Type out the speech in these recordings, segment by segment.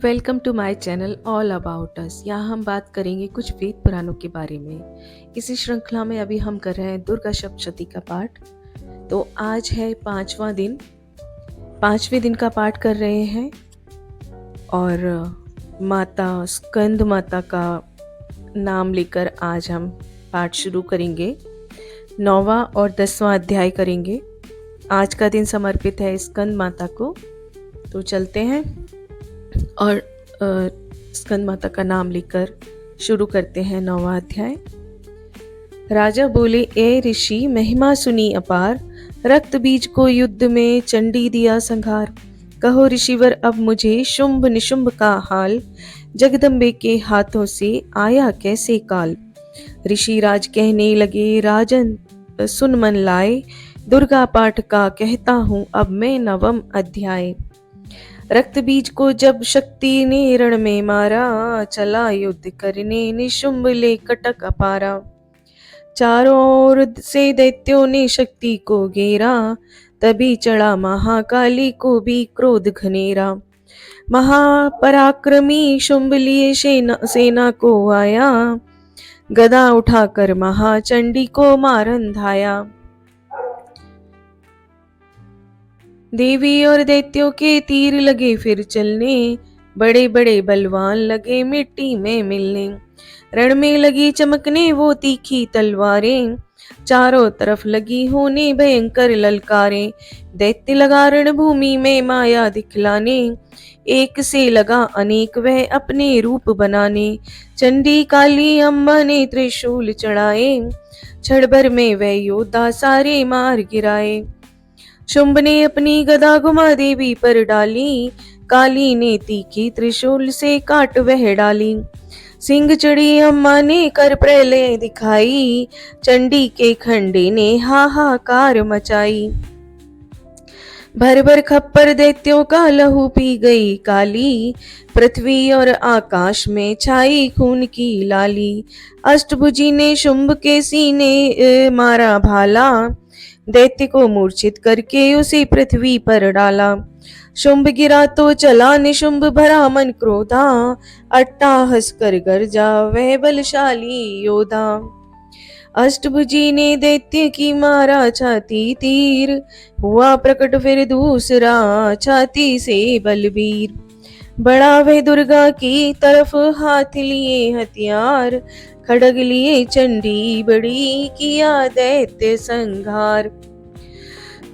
Welcome to my channel all about us. यहाँ हम बात करेंगे कुछ वेद पुराणों के बारे में। इसी श्रृंखला में अभी हम कर रहे हैं दुर्गा सप्तशती का पाठ। तो आज है पांचवें दिन का पाठ कर रहे हैं और माता स्कंद माता का नाम लेकर आज हम पाठ शुरू करेंगे। 9वां और 10वां अध्याय करेंगे। आज का दिन समर्पित है स्कंद माता को। तो चलते हैं और स्कंद माता का नाम लेकर शुरू करते हैं 9वां अध्याय। राजा बोले, ए ऋषि, महिमा सुनी अपार, रक्त बीज को युद्ध में चंडी दिया संघार। कहो ऋषिवर अब मुझे शुंभ निशुंभ का हाल, जगदम्बे के हाथों से आया कैसे काल। ऋषि राज कहने लगे, राजन सुन मन लाए, दुर्गा पाठ का कहता हूँ अब मैं 9वां अध्याय। रक्त बीज को जब शक्ति ने रण में मारा, चला युद्ध करने निशुंभ ले कटक अपारा। चारों ओर से दैत्यों ने शक्ति को घेरा, तभी चढ़ा महाकाली को भी क्रोध घनेरा। महापराक्रमी शुंभ लिए सेना को आया, गदा उठाकर महाचंडी को मारन धाया। देवी और दैत्यों के तीर लगे फिर चलने, बड़े बड़े बलवान लगे मिट्टी में मिलने। रण में लगी चमकने वो तीखी तलवारें, चारों तरफ लगी होने भयंकर ललकारें। दैत्य लगा रणभूमि में माया दिखलाने, एक से लगा अनेक वह अपने रूप बनाने। चंडी काली अम्बा ने त्रिशूल चढ़ाए, क्षण भर में वह योद्धा सारे मार गिराए। शुंभ ने अपनी गदा घुमा देवी पर डाली, काली ने तीखी त्रिशूल से काट वह डाली। सिंह चढ़ी अम्मा ने कर प्रलय दिखाई, चंडी के खंडे ने हाहाकार मचाई। भर भर खप्पर दैत्यों का लहू पी गई काली, पृथ्वी और आकाश में छाई खून की लाली। अष्टभुजी ने शुंभ के सीने मारा भाला, दैत्य को मूर्छित करके उसे पृथ्वी पर डाला। शुंभ गिरा तो चला निशुंभ भरा मन क्रोधा, अट्टाहस कर गर्जा वह बलशाली योद्धा। अष्टभुजी ने दैत्य की मारा छाती तीर, हुआ प्रकट फिर दूसरा छाती से बलबीर। बड़ा वह दुर्गा की तरफ हाथ लिए हथियार, खड़ग लिए चंडी बड़ी किया दैत्य संघार।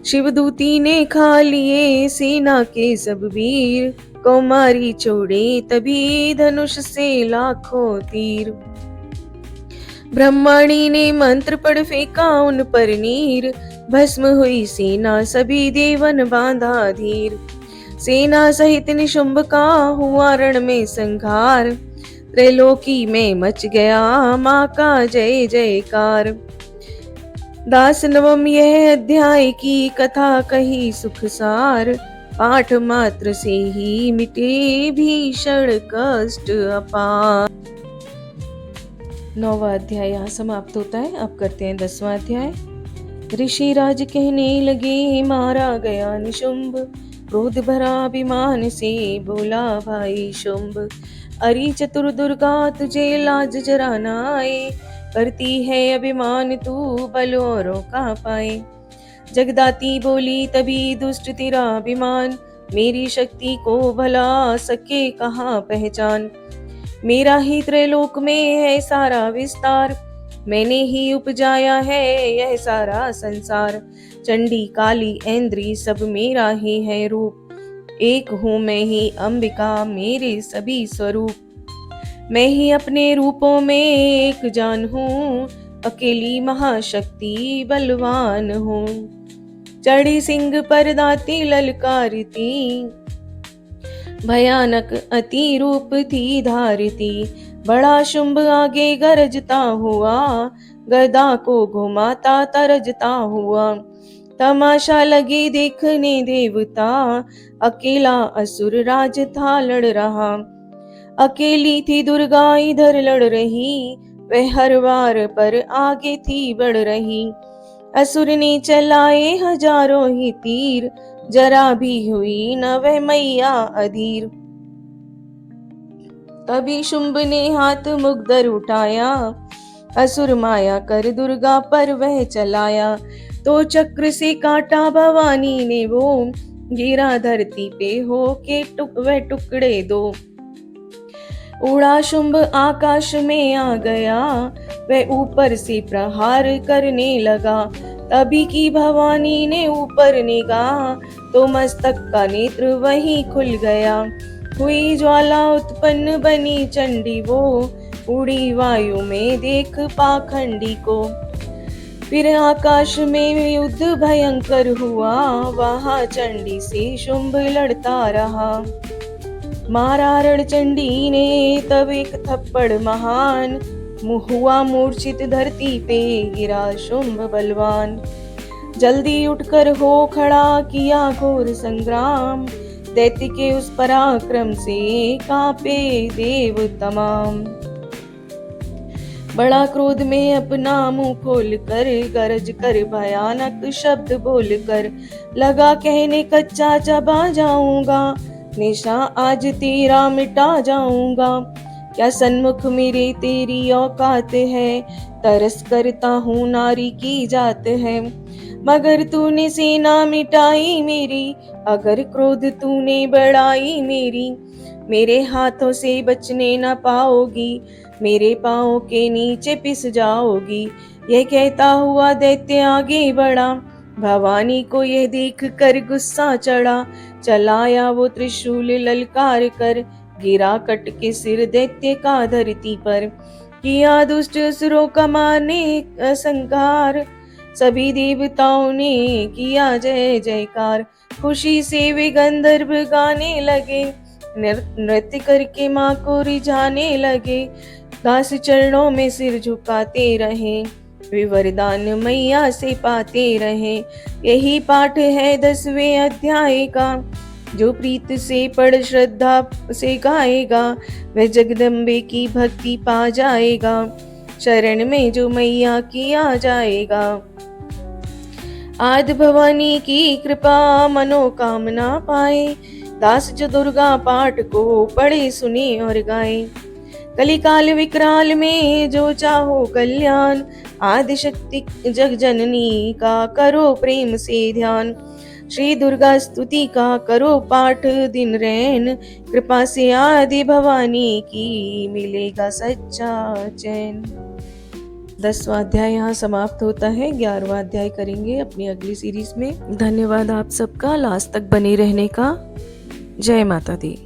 शिवदूती ने खा लिए सेना के सब वीर, कौमारी छोड़े तभी धनुष से लाखों तीर। ब्रह्माणी ने मंत्र पढ़ फेंका उन पर नीर, भस्म हुई सेना सभी देवन बांधा धीर। सेना सहित निशुंभ का हुआ रण में संघार, त्रैलोकी में मच गया माँ का जय जयकार। दास 9वां यह अध्याय की कथा कही सुखसार, पाठ मात्र से ही मिटे भीषण कष्ट अपार। 9वां अध्याय यहाँ समाप्त होता है। अब करते हैं 10वां अध्याय। ऋषि राज कहने लगे, मारा गया निशुंभ, क्रोध भरा अभिमान से बोला भाई शुंभ। अरि चतुर दुर्गा तुझे लाज जरा न आए, करती है अभिमान तू बल औरों का पाए। जगदाती बोली तभी दुष्ट तेरा अभिमान, मेरी शक्ति को भला सके कहाँ पहचान। मेरा ही त्रैलोक में है सारा विस्तार, मैंने ही उपजाया है यह सारा संसार। चंडी काली ऐन्द्री सब मेरा ही है रूप, एक हूँ मैं ही अंबिका मेरे सभी स्वरूप। मैं ही अपने रूपों में एक जान हूँ, अकेली महाशक्ति बलवान हूँ। चढ़ी सिंह पर दाती ललकारती, भयानक अति रूप थी धारती। बड़ा शुंभ आगे गरजता हुआ, गदा को घुमाता तरजता हुआ। तमाशा लगे देखने देवता, अकेला असुर राज था लड़ रहा। अकेली थी दुर्गा इधर लड़ रही, वह हर वार पर आगे थी बढ़ रही। असुर ने चलाए हजारों ही तीर, जरा भी हुई न वह मैया अधीर। तभी शुंभ ने हाथ मुग्धर उठाया, असुर माया कर दुर्गा पर वह चलाया। तो चक्र से काटा भवानी ने वो, गिरा धरती पे हो के वह टुकड़े दो। उड़ा शुंभ आकाश में आ गया, वह ऊपर से प्रहार करने लगा। तभी की भवानी ने ऊपर निगाह, तो मस्तक का नेत्र वहीं खुल गया। हुई ज्वाला उत्पन्न बनी चंडी वो, उड़ी वायु में देख पाखंडी को। फिर आकाश में युद्ध भयंकर हुआ, वहां चंडी से शुंभ लड़ता रहा। मारा रणचंडी ने तब एक थप्पड़ महान, हुआ मूर्छित धरती पे गिरा शुंभ बलवान। जल्दी उठकर हो खड़ा किया घोर संग्राम, दैत्य के उस पराक्रम से कांपे देव तमाम। बड़ा क्रोध में अपना मुंह खोल कर, गरज कर भयानक शब्द बोल कर, लगा कहने कच्चा चबा जाऊंगा, निशा आज तेरा मिटा जाऊंगा। क्या सन्मुख मेरे तेरी औकात है, तरस करता हूँ नारी की जात है। मगर तूने सेना मिटाई मेरी, अगर क्रोध तूने बढ़ाई मेरी, मेरे हाथों से बचने न पाओगी, मेरे पाँव के नीचे पिस जाओगी। यह कहता हुआ दैत्य आगे बढ़ा, भवानी को यह देख कर गुस्सा चढ़ा। चलाया वो त्रिशूल ललकार कर, गिरा कट के सिर दैत्य का धरती पर। किया दुष्ट असुरों का मारने संहार, सभी देवताओं ने किया जय जयकार। खुशी से वे गंधर्व गाने लगे, नृत्य करके माँ को रिझाने लगे। दास चरणों में सिर झुकाते रहे, वे वरदान मैया से पाते रहे। यही पाठ है 10वें अध्याय का, जो प्रीत से पढ़ श्रद्धा से गाएगा, वह जगदम्बे की भक्ति पा जाएगा। शरण में जो मैया की आ जाएगा। आदि भवानी की कृपा मनोकामना पाए, दास जो दुर्गा पाठ को पढ़े सुने और गाए। कलिकाल विकराल में जो चाहो कल्याण, आदि शक्ति जग जननी का करो प्रेम से ध्यान। श्री दुर्गा स्तुति का करो पाठ दिन रैन, कृपा से आदि भवानी की मिलेगा सच्चा चैन। 10वां अध्याय यहाँ समाप्त होता है। 11वां अध्याय करेंगे अपनी अगली सीरीज में। धन्यवाद आप सबका लास्ट तक बने रहने का। जय माता दी।